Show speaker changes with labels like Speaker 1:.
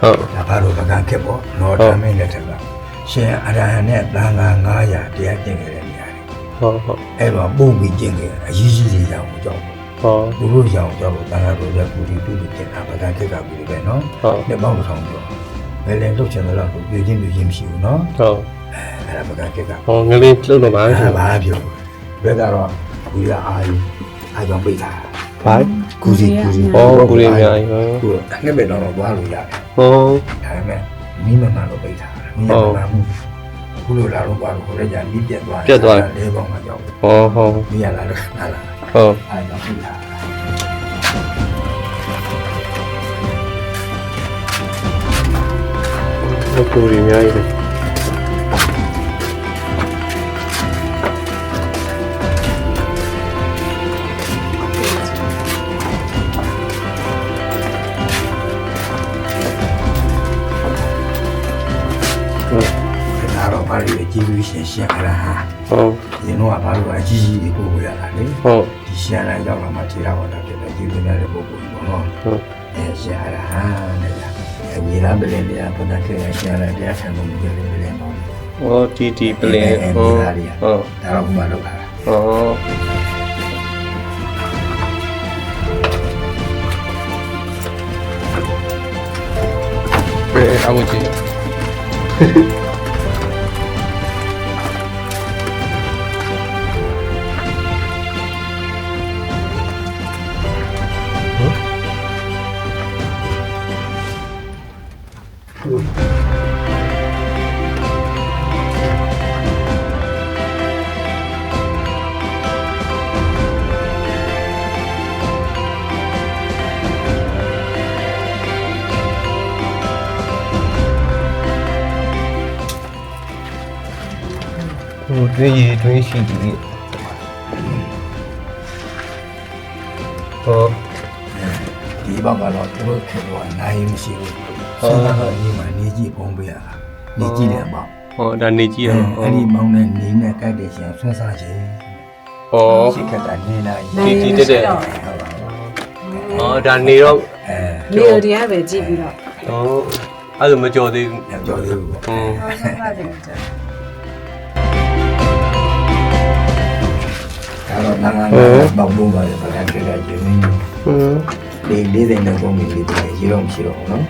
Speaker 1: ဒါဘာလို့ပကံခက်ပေါ့နော်ဒါမင်းလက်ထက်ကရှင်အရဟံနဲ့တန်ခါ900တရားကျင့်ခဲ့တဲ့နေရာတွေအဲ့တော့ပုံပြီးကျင့်ခဲ့အရေးကြီးတွေကြောင့်ကြောက်သူတို့ကြောင့်ကြောက်တန်ခါတို့ကကူတီတူကျင့်တာပကံခက်ကကူတီပဲနော်လက်ပေါင်းတစ်ထောင်ကျော်ဘယ်လဲလှုပ်ချင်တော့ကိုပြင်းချင်းမရှိဘူးနော်အဲ့ဒါပကံခက်က
Speaker 2: ငလေးလှုပ်တော့ပါ
Speaker 1: ဘာပြောဘယ်ကတော့ဒီကအာကြောင့်ပိတ်တာ
Speaker 2: ဘာ
Speaker 1: ကူစီ
Speaker 2: ကူစီအများကြီး
Speaker 1: ဟုတ်ငှက်ပဲတော့သွားလို့ရတယ်
Speaker 2: ဒါ
Speaker 1: ပေမဲ့မိမမှန်လို့ပိတ်တာမိမမှန်မှုခုလိုလာတော့ဘာလို့ခေါ်ရကြမိပြတ်သွားလေးပေါင်းမှကြောက်မိရလာတော့လာအဲ့တော့ပိတ်တာ
Speaker 2: ကူရီအများကြီး
Speaker 1: ဘာလို့ကြည့်လို့ရှင်အရဟံဒီတော့ဘာလို့အကြီးကြီးကိုကိုရတာလဲဒီရှင်ရရောက်လာမှခြေတော်တာဖြစ်တယ်ကြည့်လို့ရတဲ့ပုဂ္ဂိုလ်ပေါ့နော်ရှင်အရဟံတဲ့အမြဲတမ်းပလင်တရားဘုရားခေရရှင်ရတရားဆံမှုကြည့်လို့ပလင်ပေါ့
Speaker 2: တီပလင်
Speaker 1: ဒါတော့ဘုမလောက်တာ
Speaker 2: အဝတ်ကြီးတွင်းရည်တွင်းရှိတယ်
Speaker 1: ဒီဘက်ကတော့သူတို့ခေတော့နိုင်မရှိဘူးဆက်လာတော့ဒီမှာနေကြည့်ပုံပေးရတာနေကြည့်တယ်ပေါ့
Speaker 2: ဒါနေကြည့်ရ
Speaker 1: အဲ့ဒီမောင်းနဲ့နေနဲ့ကြိုက်တယ်ရှင်ဆွဲစားခြင်းရှိခက်တာနေလိုက်
Speaker 2: တီတက်ဒါနေတော့
Speaker 3: နေရတရားပဲကြည့်ပြီးတော့
Speaker 2: အဲ့လိုမကြော်သေးဘူး
Speaker 1: မကြော်သေးဘူး
Speaker 3: ဟုတ်ပါတယ်
Speaker 1: ဒါတော့နာငါပေါက်လို့ပါတယ်ဗလာခေကကျင်းနေလေးတဲ့ပုံလေးတွေရေတော့မရှိတော့ဘူးနော်